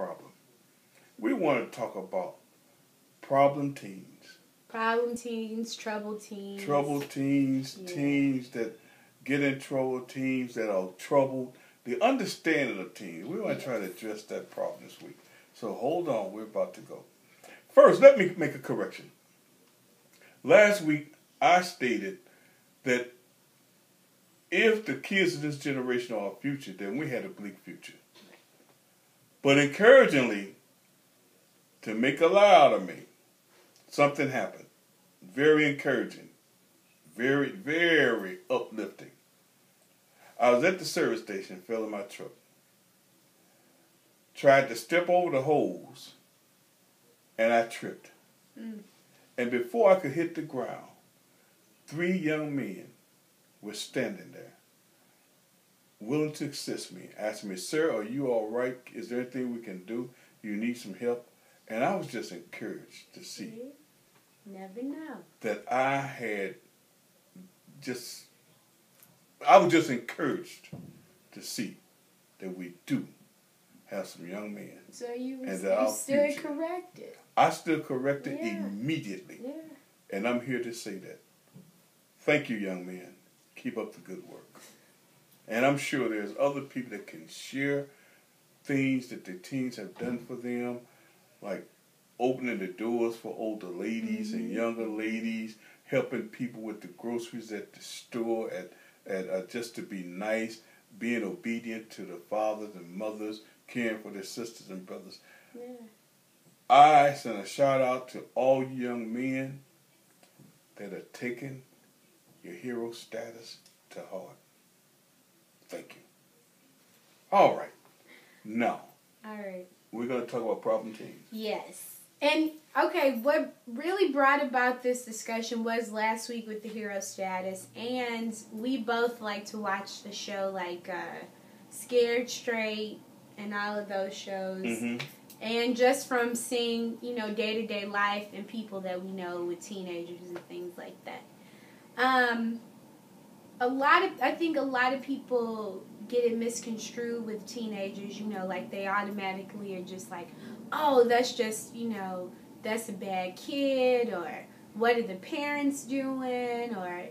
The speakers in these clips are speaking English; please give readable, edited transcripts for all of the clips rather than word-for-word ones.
problem. We want to talk about problem teens. Problem teens, trouble teens. Trouble teens, Yeah. teens that get in trouble, teens that are troubled. The understanding of teens. We want to try to address that problem this week. So hold on, we're about to go. First, let me make a correction. Last week, I stated that if the kids of this generation are our future, then we had a bleak future. But encouragingly, to make a lie out of me, something happened. Very encouraging. Very, very uplifting. I was at the service station, fell in my truck. Tried to step over the hose, and I tripped. And before I could hit the ground, 3 young men were standing there, willing to assist me, asking me, "Sir, are you all right? Is there anything we can do? Do you need some help?" And I was just encouraged to see Never know. that I was just encouraged to see that we do have some young men. So you our stood future. corrected. I stood corrected Yeah. immediately. Yeah. And I'm here to say that. Thank you, young men. Keep up the good work. And I'm sure there's other people that can share things that the teens have done for them, like opening the doors for older ladies and younger ladies, helping people with the groceries at the store, at just to be nice, being obedient to the fathers and mothers, caring for their sisters and brothers. Yeah. I send a shout out to all you young men that are taking your hero status to heart. Thank you. All right. Now, All right. we're going to talk about problem teens. Yes. And, okay, what really brought about this discussion was last week with the hero status, and we both like to watch the show like Scared Straight and all of those shows. Mm-hmm. And just from seeing, day-to-day life and people that we know with teenagers and things like that. I think a lot of people get it misconstrued with teenagers, like they automatically are just like, oh, that's just, that's a bad kid, or what are the parents doing, or,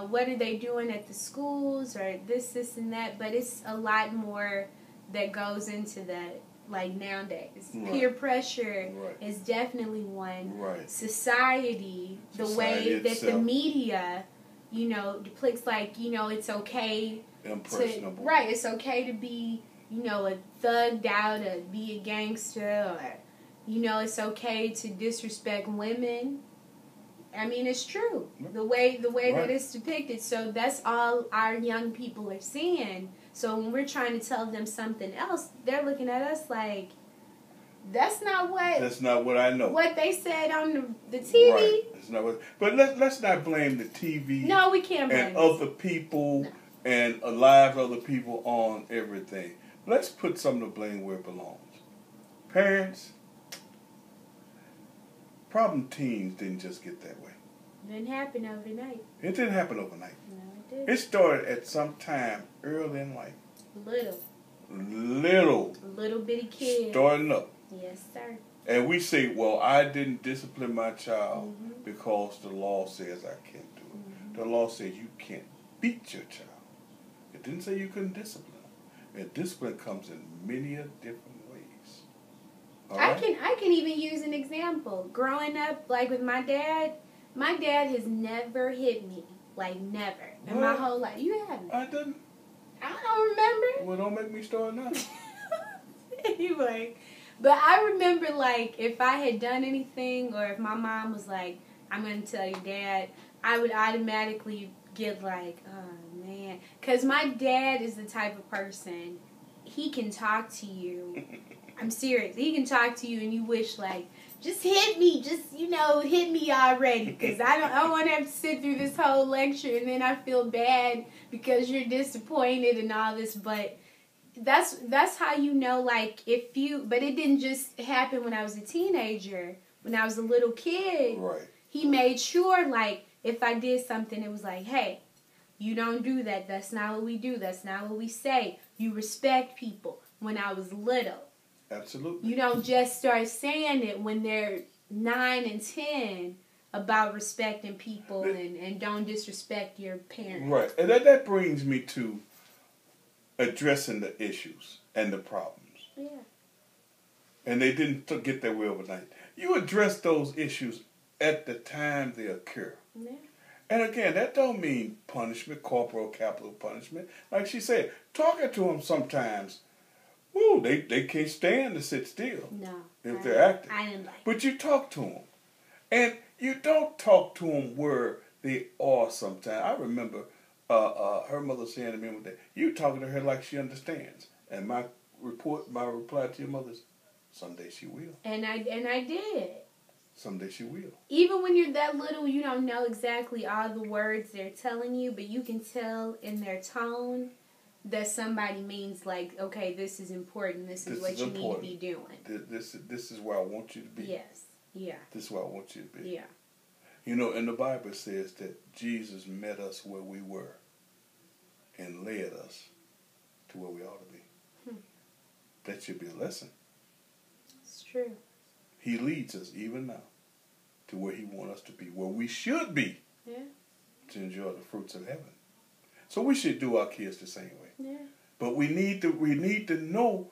what are they doing at the schools, or this, and that. But it's a lot more that goes into that, like nowadays. Right. Peer pressure Right. is definitely one. Right. Society, the way that the itself. Media, depicts like, it's okay Impressionable. right, it's okay to be, a thugged out, or be a gangster, or, it's okay to disrespect women. I mean, it's true. The way Right. that it's depicted. So that's all our young people are seeing. So when we're trying to tell them something else, they're looking at us like, that's not what I know. What they said on the TV. Right. That's not what. But let's not blame the TV. No, we can't blame and other people and lives of other people on everything. Let's put some of the blame where it belongs. Parents. Problem teens didn't just get that way. It didn't happen overnight. It didn't happen overnight. No, it didn't. It started at some time early in life. Little bitty kid. Starting up. Yes, sir. And we say, well, I didn't discipline my child because the law says I can't do it. The law says you can't beat your child. It didn't say you couldn't discipline them. And discipline comes in many different ways. All right? I can even use an example. Growing up, like with my dad has never hit me. Like, never. In my whole life. You haven't. I didn't. I don't remember. Well, don't make me start now. Anyway. But I remember, like, if I had done anything, or if my mom was like, I'm going to tell your dad, I would automatically get like, oh, man. Because my dad is the type of person, he can talk to you. I'm serious. He can talk to you and you wish, like, just hit me. Just, hit me already. Because I don't want to have to sit through this whole lecture and then I feel bad because you're disappointed and all this. But that's how like, but it didn't just happen when I was a teenager. When I was a little kid, Right. He made sure, like, if I did something, it was like, hey, you don't do that. That's not what we do. That's not what we say. You respect people. When I was little. Absolutely. You don't just start saying it when they're 9 and 10 about respecting people and don't disrespect your parents. Right. And that brings me to addressing the issues and the problems. Yeah. And they didn't get their way overnight. You address those issues at the time they occur. Yeah. And again, that don't mean punishment, corporal, capital punishment. Like she said, talking to them sometimes, woo, they can't stand to sit still. No. If they're active. I didn't like But you talk to them. And you don't talk to them where they are sometimes. I remember her mother saying to me one day, you talking to her like she understands. And my reply to your mother is, someday she will. And I did. Someday she will. Even when you're that little, you don't know exactly all the words they're telling you, but you can tell in their tone that somebody means like, okay, this is important. This is what you need to be doing. This is where I want you to be. Yes. Yeah. This is where I want you to be. Yeah. You know, and the Bible says that Jesus met us where we were and led us to where we ought to be. That should be a lesson. It's true. He leads us even now to where he wants us to be, where we should be, to enjoy the fruits of heaven. So we should do our kids the same way. Yeah. But we need to know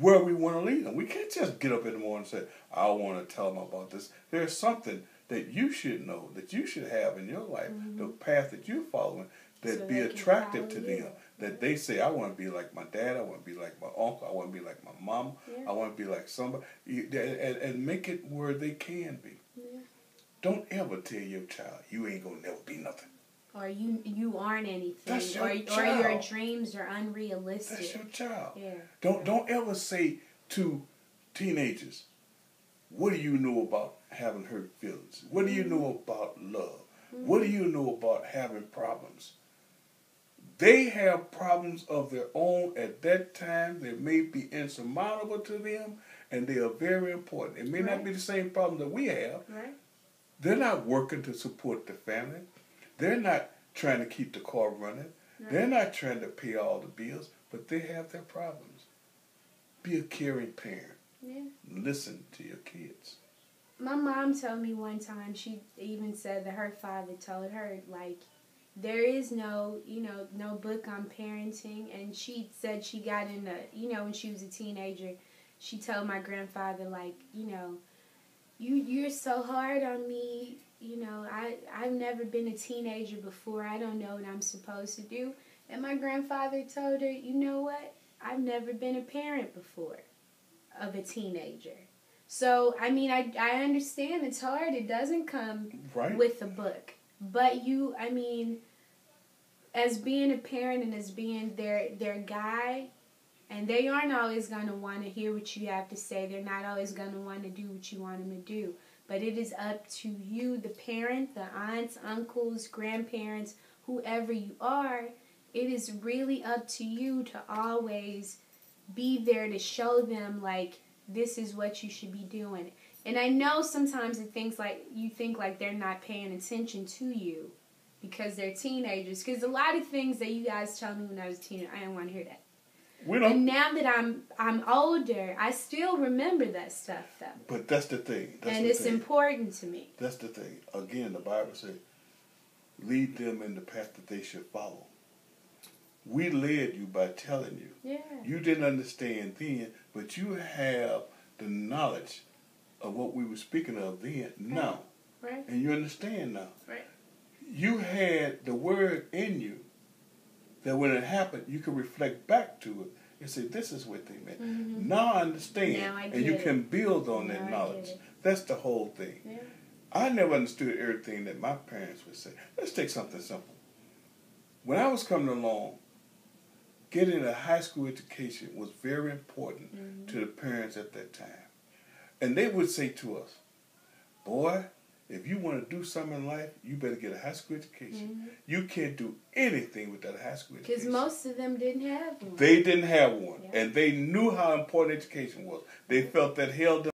where we want to lead them. We can't just get up in the morning and say, I want to tell them about this. There's something that you should know, that you should have in your life, the path that you're following, that So be they can attractive to follow them. you. That they say, I want to be like my dad, I want to be like my uncle, I want to be like my mom, I want to be like somebody. And make it where they can be. Yeah. Don't ever tell your child, you ain't going to never be nothing. Or you aren't anything. That's your or child. your dreams are unrealistic. That's your child. Yeah. Don't ever say to teenagers, what do you know about having hurt feelings? What do you know about love? What do you know about having problems? They have problems of their own at that time that may be insurmountable to them, and they are very important. It may not be the same problem that we have. Right. They're not working to support the family. They're not trying to keep the car running. Right. They're not trying to pay all the bills, but they have their problems. Be a caring parent. Yeah. Listen to your kids. My mom told me one time, she even said that her father told her, like, there is no book on parenting. And she said she got in when she was a teenager, she told my grandfather, like, you're so hard on me. I've never been a teenager before. I don't know what I'm supposed to do. And my grandfather told her, you know what? I've never been a parent before of a teenager. So, I mean, I understand it's hard. It doesn't come with a book. But as being a parent and as being their guide, and they aren't always going to want to hear what you have to say. They're not always going to want to do what you want them to do. But it is up to you, the parent, the aunts, uncles, grandparents, whoever you are. It is really up to you to always be there to show them, like, this is what you should be doing. And I know sometimes you think like they're not paying attention to you because they're teenagers. Because a lot of things that you guys told me when I was a teenager, I didn't want to hear that. And now that I'm older, I still remember that stuff, though. But that's the thing. It's important to me. That's the thing. Again, the Bible says, lead them in the path that they should follow. We led you by telling you. Yeah. You didn't understand then, but you have the knowledge of what we were speaking of then, now. Right. And you understand now. Right. You had the word in you that when it happened, you could reflect back to it and say, this is what they meant. Mm-hmm. Now I understand. Now I get and you it. can build on that knowledge. That's the whole thing. Yeah. I never understood everything that my parents would say. Let's take something simple. When I was coming along, getting a high school education was very important to the parents at that time. And they would say to us, boy, if you want to do something in life, you better get a high school education. Mm-hmm. You can't do anything without a high school education. Because most of them didn't have one. They didn't have one. Yeah. And they knew how important education was. They felt that held them